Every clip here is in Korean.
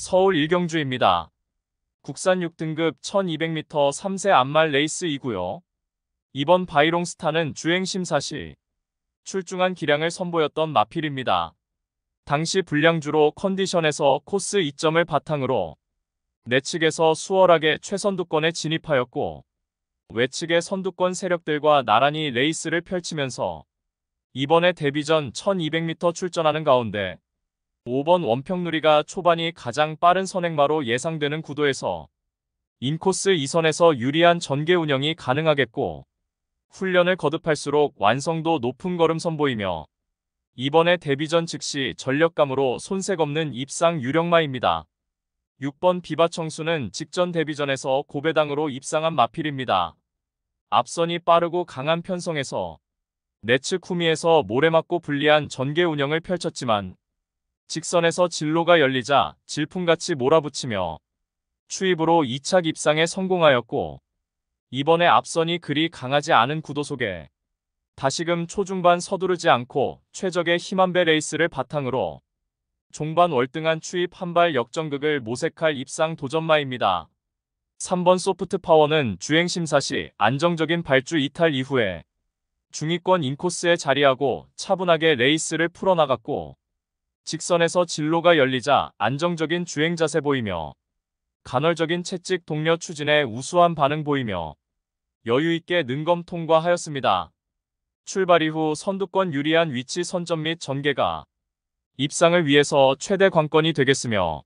서울 일경주입니다. 국산 6등급 1200m 3세 암말 레이스이고요. 이번 바이롱스타는 주행 심사 시 출중한 기량을 선보였던 마필입니다. 당시 불량주로 컨디션에서 코스 2점을 바탕으로 내측에서 수월하게 최선두권에 진입하였고 외측의 선두권 세력들과 나란히 레이스를 펼치면서 이번에 데뷔전 1200m 출전하는 가운데 5번 원평누리가 초반이 가장 빠른 선행마로 예상되는 구도에서 인코스 2선에서 유리한 전개 운영이 가능하겠고 훈련을 거듭할수록 완성도 높은 걸음 선보이며 이번에 데뷔전 즉시 전력감으로 손색 없는 입상 유력마입니다. 6번 비바청수는 직전 데뷔전에서 고배당으로 입상한 마필입니다. 앞선이 빠르고 강한 편성에서 내측 후미에서 모래맞고 불리한 전개 운영을 펼쳤지만 직선에서 진로가 열리자 질풍같이 몰아붙이며 추입으로 2착 입상에 성공하였고 이번에 앞선이 그리 강하지 않은 구도 속에 다시금 초중반 서두르지 않고 최적의 힘안배 레이스를 바탕으로 종반 월등한 추입 한발 역전극을 모색할 입상 도전마입니다. 3번 소프트 파워는 주행 심사 시 안정적인 발주 이탈 이후에 중위권 인코스에 자리하고 차분하게 레이스를 풀어나갔고 직선에서 진로가 열리자 안정적인 주행 자세 보이며 간헐적인 채찍 동력 추진에 우수한 반응 보이며 여유있게 능검 통과하였습니다. 출발 이후 선두권 유리한 위치 선점 및 전개가 입상을 위해서 최대 관건이 되겠으며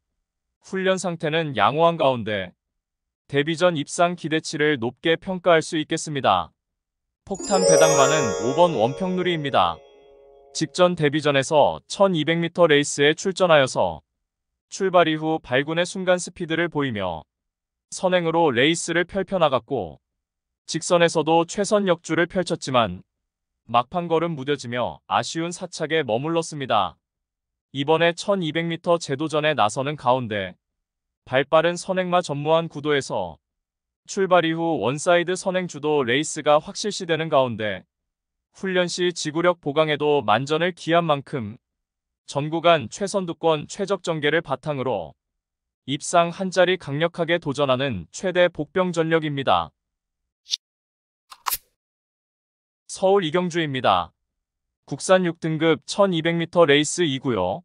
훈련 상태는 양호한 가운데 데뷔전 입상 기대치를 높게 평가할 수 있겠습니다. 폭탄 배당마는 5번 원평누리입니다. 직전 데뷔전에서 1200m 레이스에 출전하여서 출발 이후 발군의 순간 스피드를 보이며 선행으로 레이스를 펼쳐나갔고 직선에서도 최선 역주를 펼쳤지만 막판 걸음 무뎌지며 아쉬운 사착에 머물렀습니다. 이번에 1200m 제도전에 나서는 가운데 발빠른 선행마 전무한 구도에서 출발 이후 원사이드 선행 주도 레이스가 확실시되는 가운데 훈련 시 지구력 보강에도 만전을 기한 만큼 전 구간 최선두권 최적 전개를 바탕으로 입상 한 자리 강력하게 도전하는 최대 복병 전력입니다. 서울 이경주입니다. 국산 6등급 1200m 레이스이고요.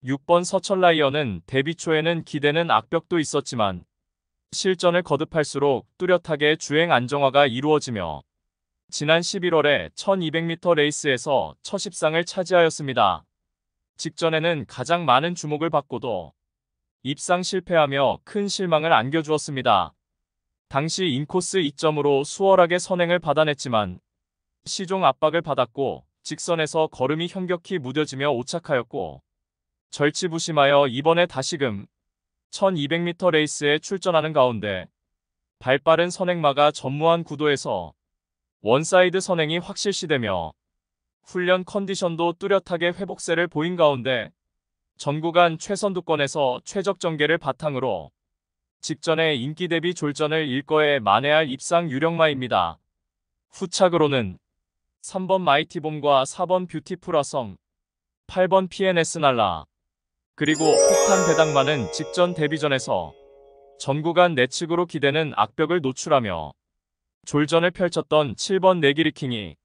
6번 서철라이언은 데뷔 초에는 기대는 악벽도 있었지만 실전을 거듭할수록 뚜렷하게 주행 안정화가 이루어지며 지난 11월에 1200m 레이스에서 첫 입상을 차지하였습니다. 직전에는 가장 많은 주목을 받고도 입상 실패하며 큰 실망을 안겨주었습니다. 당시 인코스 2점으로 수월하게 선행을 받아냈지만 시종 압박을 받았고 직선에서 걸음이 현격히 무뎌지며 오착하였고 절치부심하여 이번에 다시금 1200m 레이스에 출전하는 가운데 발빠른 선행마가 전무한 구도에서 원사이드 선행이 확실시되며 훈련 컨디션도 뚜렷하게 회복세를 보인 가운데 전 구간 최선두권에서 최적 전개를 바탕으로 직전에 인기 대비 졸전을 일거에 만회할 입상 유력마입니다. 후착으로는 3번 마이티봄과 4번 뷰티풀아성, 8번 PNS 날라, 그리고 폭탄 배당마는 직전 데뷔전에서 전 구간 내측으로 기대는 악벽을 노출하며 졸전을 펼쳤던 7번 네기리킹이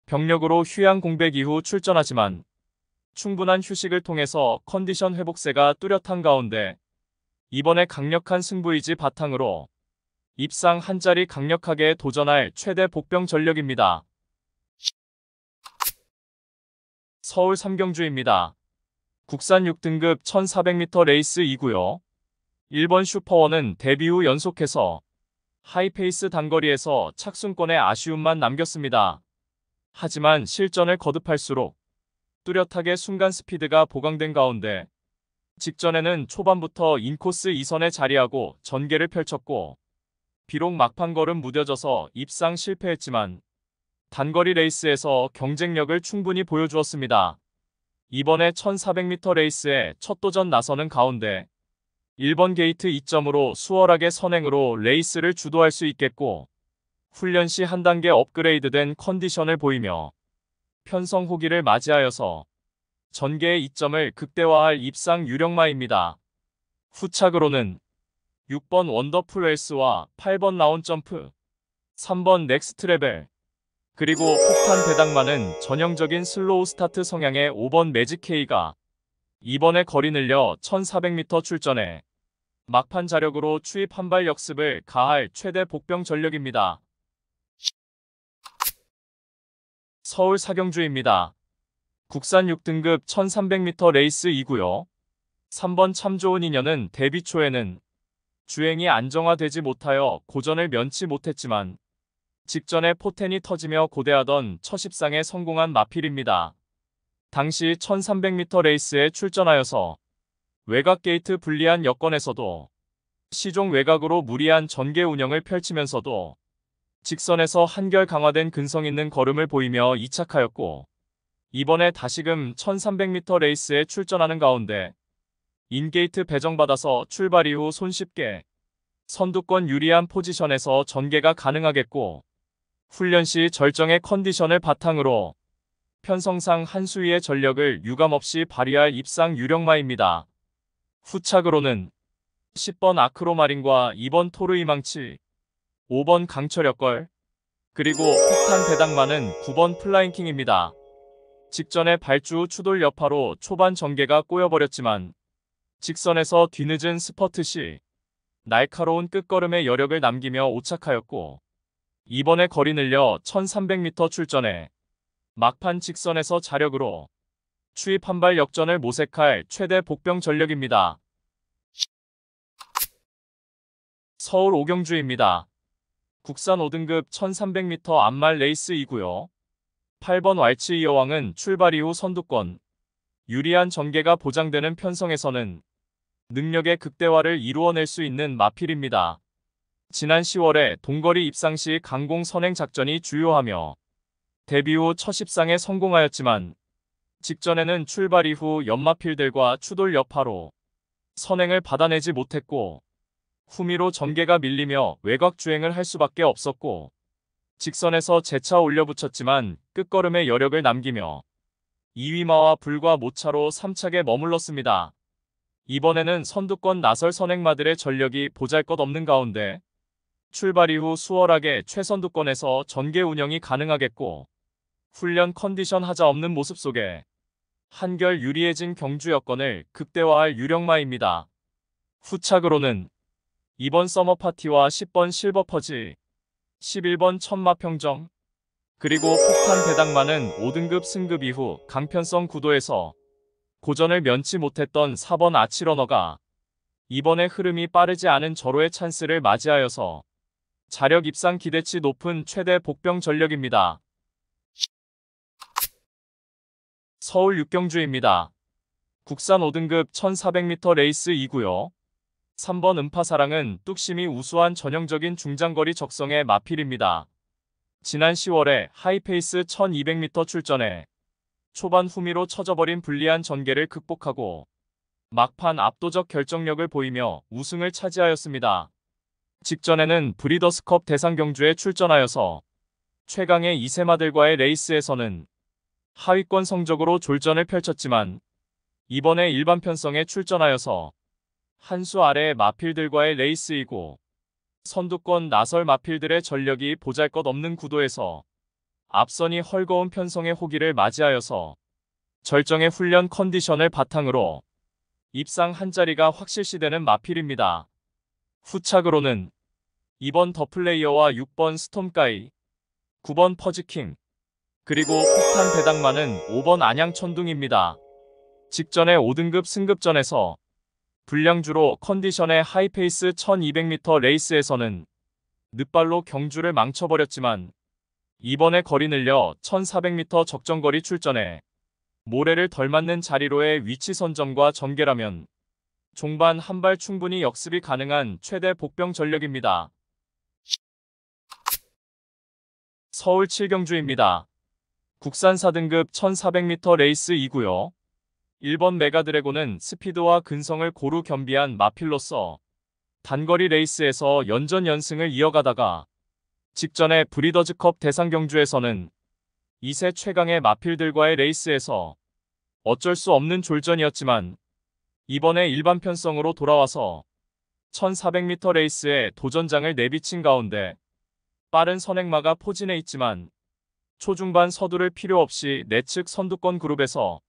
병력으로 휴양 공백 이후 출전하지만 충분한 휴식을 통해서 컨디션 회복세가 뚜렷한 가운데 이번에 강력한 승부의지 바탕으로 입상 한 자리 강력하게 도전할 최대 복병 전력입니다. 서울 삼경주입니다. 국산 6등급 1400m 레이스이고요. 1번 슈퍼원은 데뷔 후 연속해서 하이페이스 단거리에서 착순권에 아쉬움만 남겼습니다. 하지만 실전을 거듭할수록 뚜렷하게 순간 스피드가 보강된 가운데 직전에는 초반부터 인코스 2선에 자리하고 전개를 펼쳤고 비록 막판 걸음 무뎌져서 입상 실패했지만 단거리 레이스에서 경쟁력을 충분히 보여주었습니다. 이번에 1400m 레이스에 첫 도전 나서는 가운데 1번 게이트 2점으로 수월하게 선행으로 레이스를 주도할 수 있겠고 훈련 시 한 단계 업그레이드된 컨디션을 보이며 편성 호기를 맞이하여서 전개의 이점을 극대화할 입상 유력마입니다. 후착으로는 6번 원더풀 헬스와 8번 라운 점프, 3번 넥스트 레벨, 그리고 폭탄 배당만은 전형적인 슬로우 스타트 성향의 5번 매직 K가 이번에 거리 늘려 1400m 출전해 막판 자력으로 추입 한발 역습을 가할 최대 복병 전력입니다. 서울 사경주입니다. 국산 6등급 1300m 레이스 2구요. 3번 참 좋은 인연은 데뷔 초에는 주행이 안정화되지 못하여 고전을 면치 못했지만 직전에 포텐이 터지며 고대하던 처십상에 성공한 마필입니다. 당시 1300m 레이스에 출전하여서 외곽 게이트 불리한 여건에서도 시종 외곽으로 무리한 전개 운영을 펼치면서도 직선에서 한결 강화된 근성 있는 걸음을 보이며 이착하였고 이번에 다시금 1300m 레이스에 출전하는 가운데 인게이트 배정받아서 출발 이후 손쉽게 선두권 유리한 포지션에서 전개가 가능하겠고 훈련 시 절정의 컨디션을 바탕으로 편성상 한 수위의 전력을 유감없이 발휘할 입상 유력마입니다. 후착으로는 10번 아크로마린과 2번 토르이망치, 5번 강철역걸, 그리고 폭탄 배당만은 9번 플라잉킹입니다. 직전에 발주 추돌 여파로 초반 전개가 꼬여버렸지만 직선에서 뒤늦은 스퍼트 시 날카로운 끝걸음의 여력을 남기며 오착하였고 이번에 거리 늘려 1300m 출전해 막판 직선에서 자력으로 추입 한발 역전을 모색할 최대 복병 전력입니다. 서울 오경주입니다. 국산 5등급 1300m 암말 레이스 2구요. 8번 왈츠 여왕은 출발 이후 선두권, 유리한 전개가 보장되는 편성에서는 능력의 극대화를 이루어낼 수 있는 마필입니다. 지난 10월에 동거리 입상 시 강공 선행 작전이 주요하며 데뷔 후 처십상에 성공하였지만 직전에는 출발 이후 연마필들과 추돌 여파로 선행을 받아내지 못했고 후미로 전개가 밀리며 외곽 주행을 할 수밖에 없었고 직선에서 재차 올려붙였지만 끝걸음의 여력을 남기며 2위마와 불과 모차로 3착에 머물렀습니다. 이번에는 선두권 나설 선행마들의 전력이 보잘것없는 가운데 출발 이후 수월하게 최선두권에서 전개 운영이 가능하겠고 훈련 컨디션 하자 없는 모습 속에 한결 유리해진 경주 여건을 극대화할 유력마입니다. 후착으로는 2번 서머파티와 10번 실버퍼지, 11번 천마평정, 그리고 폭탄 배당만은 5등급 승급 이후 강편성 구도에서 고전을 면치 못했던 4번 아치러너가 이번에 흐름이 빠르지 않은 절호의 찬스를 맞이하여서 자력 입상 기대치 높은 최대 복병 전력입니다. 서울 육경주입니다. 국산 5등급 1400m 레이스 2구요. 3번 음파사랑은 뚝심이 우수한 전형적인 중장거리 적성의 마필입니다. 지난 10월에 하이페이스 1200m 출전해 초반 후미로 처져버린 불리한 전개를 극복하고 막판 압도적 결정력을 보이며 우승을 차지하였습니다. 직전에는 브리더스컵 대상 경주에 출전하여서 최강의 이세마들과의 레이스에서는 하위권 성적으로 졸전을 펼쳤지만 이번에 일반 편성에 출전하여서 한 수 아래의 마필들과의 레이스이고 선두권 나설 마필들의 전력이 보잘것없는 구도에서 앞선이 헐거운 편성의 호기를 맞이하여서 절정의 훈련 컨디션을 바탕으로 입상 한 자리가 확실시되는 마필입니다. 후착으로는 2번 더플레이어와 6번 스톰가이, 9번 퍼즈킹, 그리고 폭탄 배당만은 5번 안양천둥입니다. 직전에 5등급 승급전에서 불량주로 컨디션의 하이페이스 1200m 레이스에서는 늦발로 경주를 망쳐버렸지만 이번에 거리 늘려 1400m 적정거리 출전해 모래를 덜 맞는 자리로의 위치 선점과 전개라면 종반 한 발 충분히 역습이 가능한 최대 복병 전력입니다. 서울 7경주입니다. 국산 4등급 1400m 레이스 2구요. 1번 메가드래곤은 스피드와 근성을 고루 겸비한 마필로서 단거리 레이스에서 연전연승을 이어가다가 직전에 브리더즈컵 대상 경주에서는 2세 최강의 마필들과의 레이스에서 어쩔 수 없는 졸전이었지만 이번에 일반 편성으로 돌아와서 1400m 레이스에 도전장을 내비친 가운데 빠른 선행마가 포진해 있지만 초중반 서두를 필요 없이 내측 선두권 그룹에서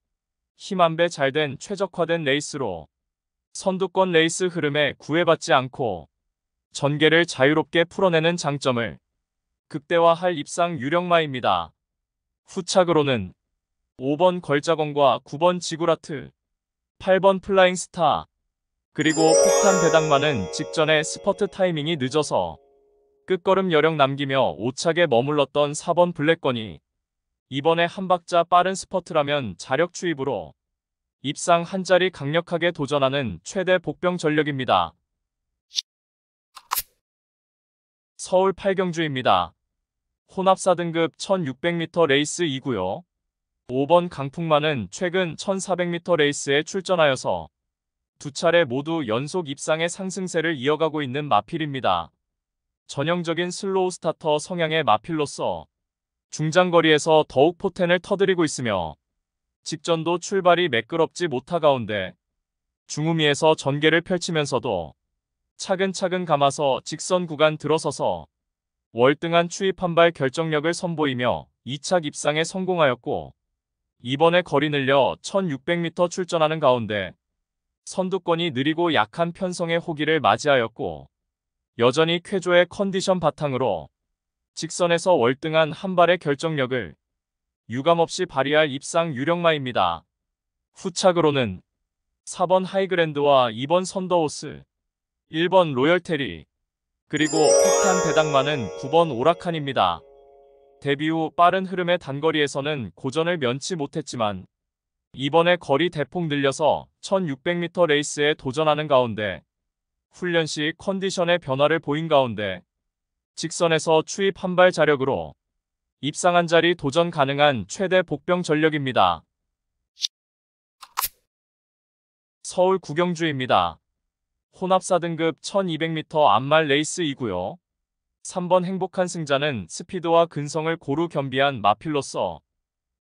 힘 한 배 잘된 최적화된 레이스로 선두권 레이스 흐름에 구애받지 않고 전개를 자유롭게 풀어내는 장점을 극대화할 입상 유력마입니다. 후착으로는 5번 걸자건과 9번 지구라트, 8번 플라잉 스타, 그리고 폭탄 배당만은 직전에 스퍼트 타이밍이 늦어서 끝걸음 여력 남기며 5착에 머물렀던 4번 블랙건이 이번에 한 박자 빠른 스퍼트라면 자력 추입으로 입상 한 자리 강력하게 도전하는 최대 복병 전력입니다. 서울 8경주입니다. 혼합 4등급 1600m 레이스 2구요. 5번 강풍만은 최근 1400m 레이스에 출전하여서 두 차례 모두 연속 입상의 상승세를 이어가고 있는 마필입니다. 전형적인 슬로우 스타터 성향의 마필로서 중장거리에서 더욱 포텐을 터뜨리고 있으며 직전도 출발이 매끄럽지 못하 가운데 중후미에서 전개를 펼치면서도 차근차근 감아서 직선 구간 들어서서 월등한 추입 한발 결정력을 선보이며 2착 입상에 성공하였고 이번에 거리 늘려 1600m 출전하는 가운데 선두권이 느리고 약한 편성의 호기를 맞이하였고 여전히 쾌조의 컨디션 바탕으로 직선에서 월등한 한 발의 결정력을 유감없이 발휘할 입상 유력마입니다. 후착으로는 4번 하이그랜드와 2번 선더호스, 1번 로열테리, 그리고 폭탄 배당만은 9번 오라칸입니다. 데뷔 후 빠른 흐름의 단거리에서는 고전을 면치 못했지만 이번에 거리 대폭 늘려서 1600m 레이스에 도전하는 가운데 훈련 시 컨디션의 변화를 보인 가운데 직선에서 추입 한 발 자력으로 입상 한 자리 도전 가능한 최대 복병 전력입니다. 서울 구경주입니다. 혼합 4등급 1200m 암말 레이스 2구요. 3번 행복한 승자는 스피드와 근성을 고루 겸비한 마필로서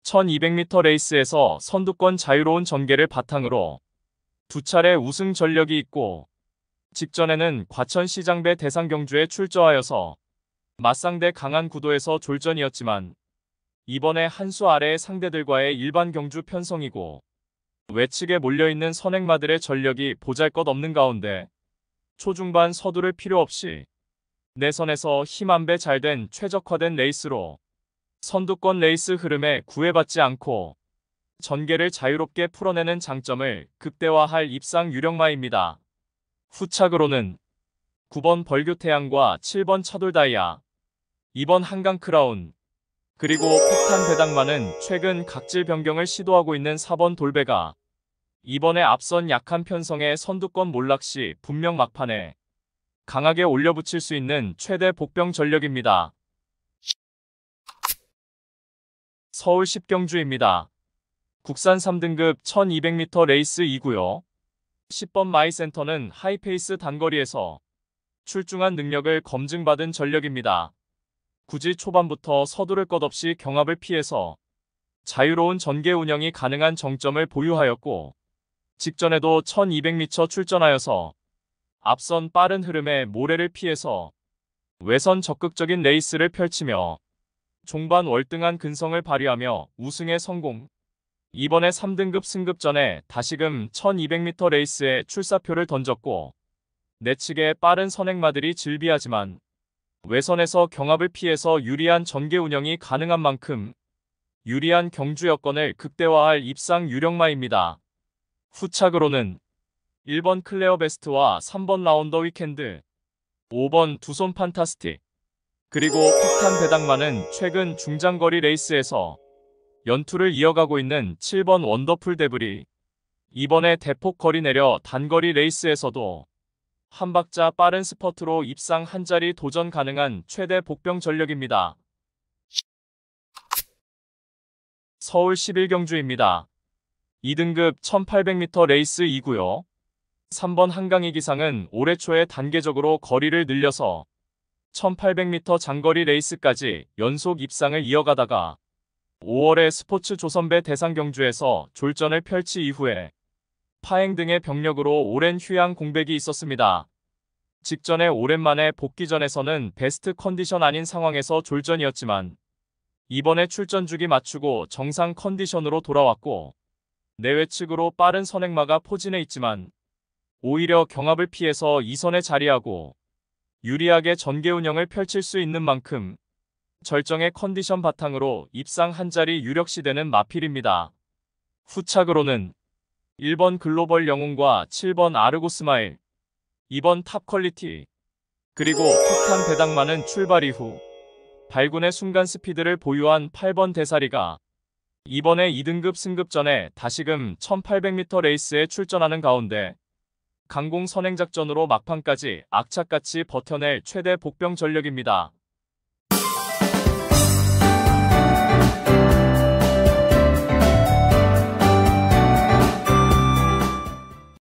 1200m 레이스에서 선두권 자유로운 전개를 바탕으로 두 차례 우승 전력이 있고 직전에는 과천시장배 대상경주에 출저하여서 맞상대 강한 구도에서 졸전이었지만 이번에 한 수 아래의 상대들과의 일반 경주 편성이고 외측에 몰려있는 선행마들의 전력이 보잘것없는 가운데 초중반 서두를 필요 없이 내선에서 힘 한 배 잘된 최적화된 레이스로 선두권 레이스 흐름에 구애받지 않고 전개를 자유롭게 풀어내는 장점을 극대화할 입상 유력마입니다. 후착으로는 9번 벌교태양과 7번 차돌다이아, 2번 한강크라운, 그리고 폭탄 배당만은 최근 각질 변경을 시도하고 있는 4번 돌배가 이번에 앞선 약한 편성의 선두권 몰락 시 분명 막판에 강하게 올려붙일 수 있는 최대 복병 전력입니다. 서울 10경주입니다. 국산 3등급 1200m 레이스 2구요. 10번 마이센터는 하이페이스 단거리에서 출중한 능력을 검증받은 전력입니다. 굳이 초반부터 서두를 것 없이 경합을 피해서 자유로운 전개 운영이 가능한 정점을 보유하였고 직전에도 1200m 출전하여서 앞선 빠른 흐름의 모래를 피해서 외선 적극적인 레이스를 펼치며 종반 월등한 근성을 발휘하며 우승에 성공. 이번에 3등급 승급 전에 다시금 1200m 레이스에 출사표를 던졌고 내측의 빠른 선행마들이 질비하지만 외선에서 경합을 피해서 유리한 전개 운영이 가능한 만큼 유리한 경주 여건을 극대화할 입상 유력마입니다. 후착으로는 1번 클레어 베스트와 3번 라운더 위켄드, 5번 두손 판타스틱, 그리고 폭탄 배당만은 최근 중장거리 레이스에서 연투를 이어가고 있는 7번 원더풀 데브리, 이번에 대폭 거리 내려 단거리 레이스에서도 한 박자 빠른 스퍼트로 입상 한 자리 도전 가능한 최대 복병 전력입니다. 서울 11경주입니다. 2등급 1800m 레이스 2구요. 3번 한강이 기상은 올해 초에 단계적으로 거리를 늘려서 1800m 장거리 레이스까지 연속 입상을 이어가다가 5월에 스포츠 조선배 대상 경주에서 졸전을 펼치 이후에 파행 등의 병력으로 오랜 휴양 공백이 있었습니다. 직전에 오랜만에 복귀전에서는 베스트 컨디션 아닌 상황에서 졸전이었지만 이번에 출전 주기 맞추고 정상 컨디션으로 돌아왔고 내외 측으로 빠른 선행마가 포진해 있지만 오히려 경합을 피해서 2선에 자리하고 유리하게 전개 운영을 펼칠 수 있는 만큼 절정의 컨디션 바탕으로 입상 한 자리 유력시되는 마필입니다. 후착으로는 1번 글로벌 영웅과 7번 아르고스마일, 2번 탑퀄리티, 그리고 폭탄 배당만은 출발 이후 발군의 순간 스피드를 보유한 8번 대사리가 이번에 2등급 승급전에 다시금 1800m 레이스에 출전하는 가운데 강공 선행작전으로 막판까지 악착같이 버텨낼 최대 복병 전력입니다.